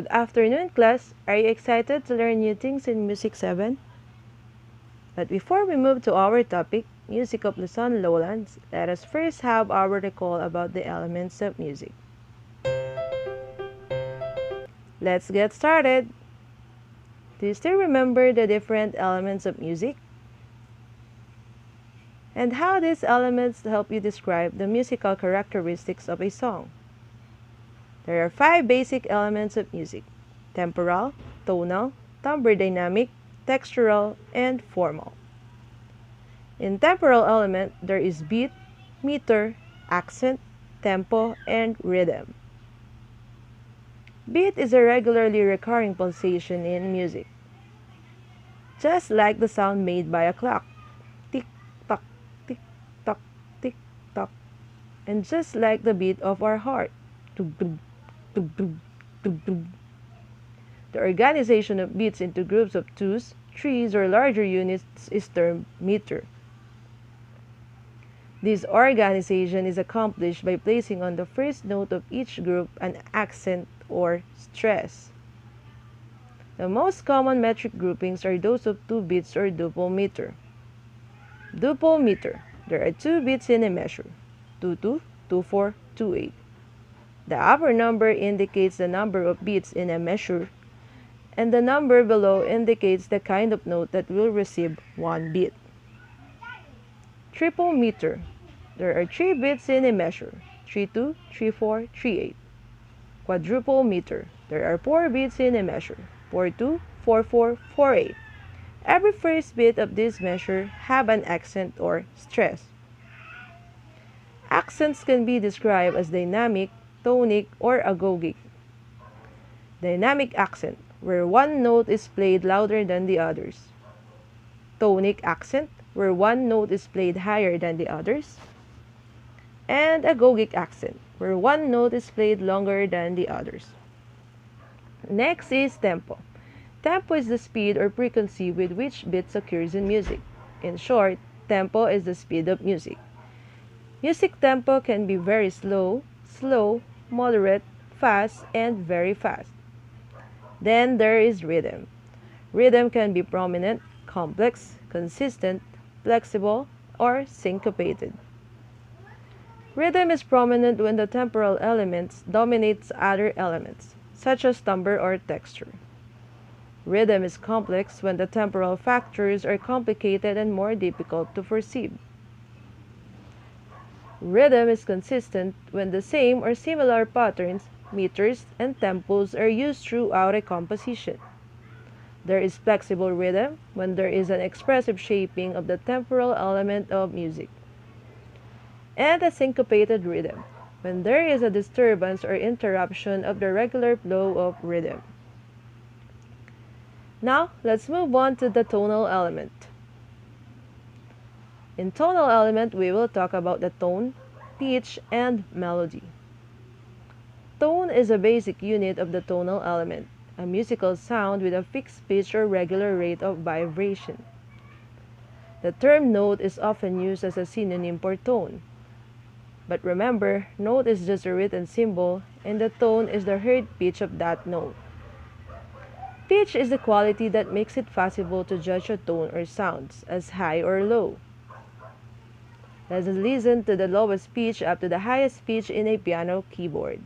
afternoon, class. Are you excited to learn new things in Music 7? But before we move to our topic, Music of Luzon Lowlands, let us first have our recall about the elements of music. Let's get started. Do you still remember the different elements of music? And how these elements help you describe the musical characteristics of a song? There are 5 basic elements of music: temporal, tonal, timbre dynamic, textural, and formal. In temporal element, there is beat, meter, accent, tempo, and rhythm. Beat is a regularly recurring pulsation in music, just like the sound made by a clock. Tick tock, tick tock, tick tock. And just like the beat of our heart. Dug, dug, dug, dug, dug, dug. The organization of beats into groups of twos, threes, or larger units is termed meter. This organization is accomplished by placing on the first note of each group an accent or stress. The most common metric groupings are those of 2 beats or duple meter. Duple meter. There are 2 beats in a measure: 2-2, 2-4, 2-8. The upper number indicates the number of beats in a measure, and the number below indicates the kind of note that will receive 1 beat. Triple meter. There are 3 beats in a measure: 3-2, 3-4, 3-8. Quadruple meter. There are 4 beats in a measure: 4-2, 4-4, 4-8. Every first beat of this measure have an accent or stress. Accents can be described as dynamic, tonic, or agogic. Dynamic accent, where one note is played louder than the others. Tonic accent, where one note is played higher than the others. And agogic accent, where one note is played longer than the others. Next is tempo. Tempo is the speed or frequency with which beats occurs in music. In short, tempo is the speed of music. Music tempo can be very slow, slow, moderate, fast, and very fast. Then there is rhythm. Rhythm can be prominent, complex, consistent, flexible, or syncopated. Rhythm is prominent when the temporal elements dominates other elements, such as timbre or texture. Rhythm is complex when the temporal factors are complicated and more difficult to perceive. Rhythm is consistent when the same or similar patterns, meters, and tempos are used throughout a composition. There is flexible rhythm when there is an expressive shaping of the temporal element of music. And a syncopated rhythm when there is a disturbance or interruption of the regular flow of rhythm. Now, let's move on to the tonal element. In tonal element, we will talk about the tone, pitch, and melody. Tone is a basic unit of the tonal element, a musical sound with a fixed pitch or regular rate of vibration. The term note is often used as a synonym for tone. But remember, note is just a written symbol, and the tone is the heard pitch of that note. Pitch is the quality that makes it possible to judge a tone or sounds as high or low. Let's listen to the lowest pitch up to the highest pitch in a piano keyboard.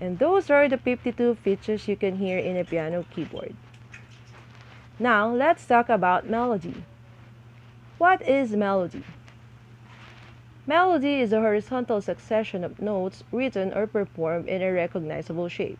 And those are the 52 pitches you can hear in a piano keyboard. Now, let's talk about melody. What is melody? Melody is a horizontal succession of notes written or performed in a recognizable shape.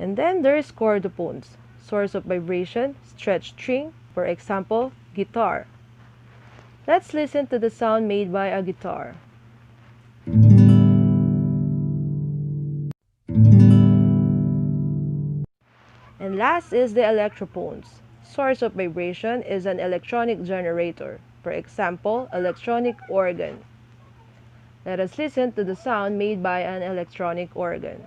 And then there's chordophones, source of vibration, stretched string, for example, guitar. Let's listen to the sound made by a guitar. And last is the electrophones. Source of vibration is an electronic generator, for example, electronic organ. Let us listen to the sound made by an electronic organ.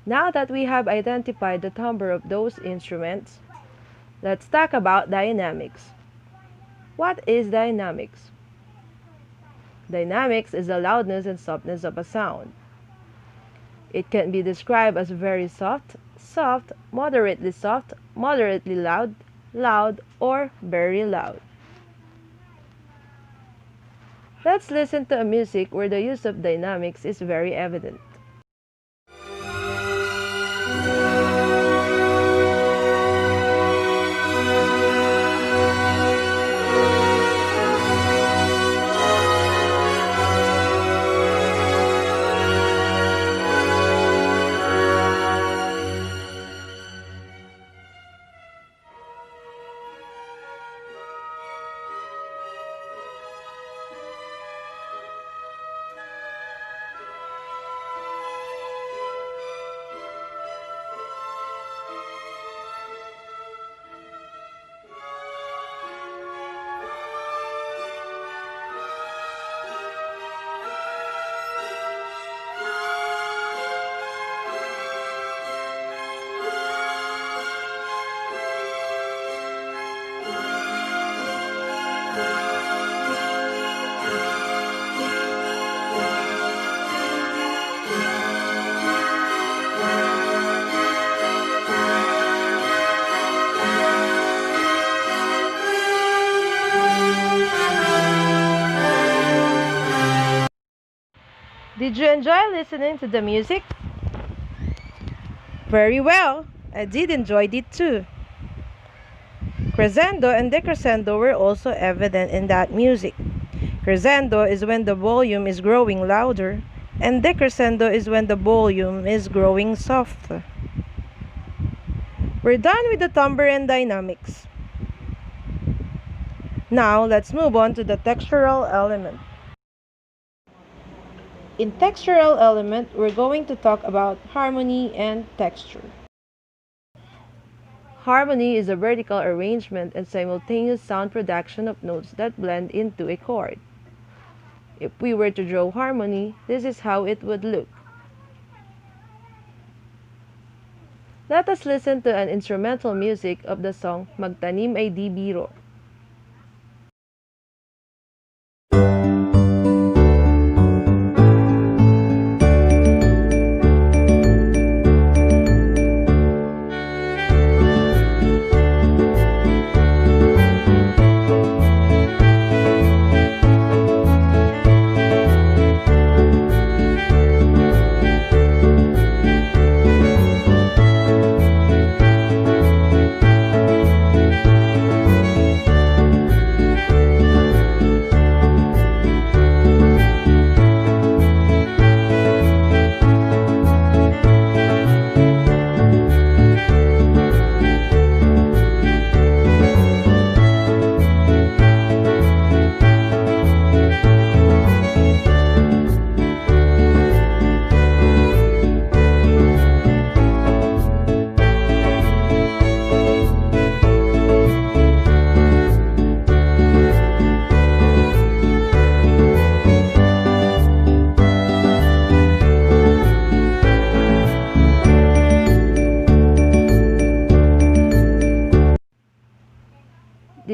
Now that we have identified the timbre of those instruments, let's talk about dynamics. What is dynamics? Dynamics is the loudness and softness of a sound. It can be described as very soft, soft, moderately loud, loud, or very loud. Let's listen to a music where the use of dynamics is very evident. Did you enjoy listening to the music? Very well, I did enjoy it too. Crescendo and decrescendo were also evident in that music. Crescendo is when the volume is growing louder, and decrescendo is when the volume is growing softer. We're done with the timbre and dynamics. Now let's move on to the textural element. In textural element, we're going to talk about harmony and texture. Harmony is a vertical arrangement and simultaneous sound production of notes that blend into a chord. If we were to draw harmony, this is how it would look. Let us listen to an instrumental music of the song Magtanim Ay Di Biro.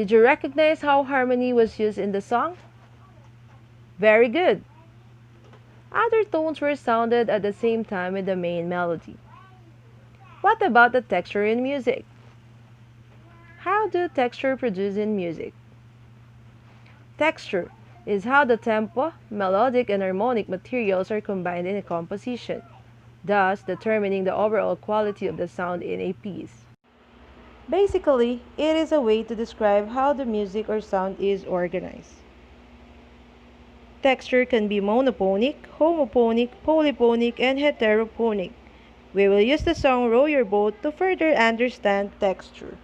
Did you recognize how harmony was used in the song? Very good! Other tones were sounded at the same time with the main melody. What about the texture in music? How do texture produce in music? Texture is how the tempo, melodic, and harmonic materials are combined in a composition, thus determining the overall quality of the sound in a piece. Basically, it is a way to describe how the music or sound is organized. Texture can be monophonic, homophonic, polyphonic, and heterophonic. We will use the song Row Your Boat to further understand texture.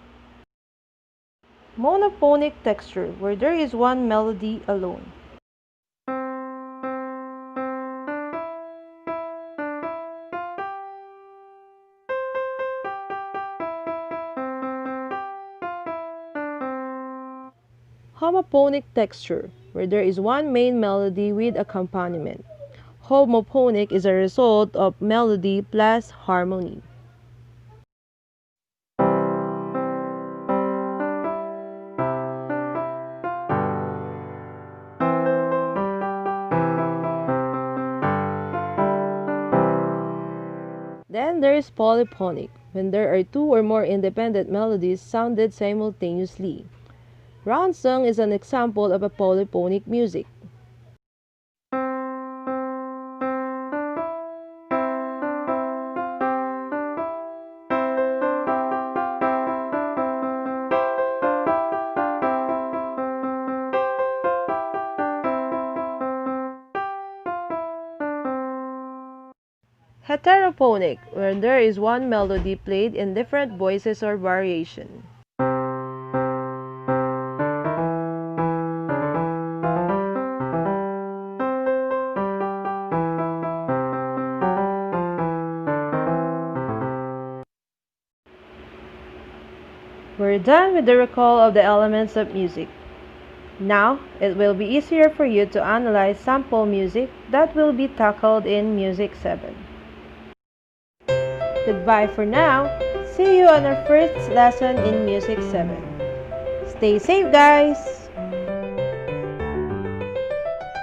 Monophonic texture, where there is one melody alone. Homophonic texture, where there is one main melody with accompaniment. Homophonic is a result of melody plus harmony. Then there is polyphonic, when there are two or more independent melodies sounded simultaneously. Round song is an example of a polyphonic music. Heterophonic, where there is one melody played in different voices or variation. We're done with the recall of the elements of music. Now, it will be easier for you to analyze sample music that will be tackled in Music 7. Goodbye for now. See you on our first lesson in Music 7. Stay safe, guys!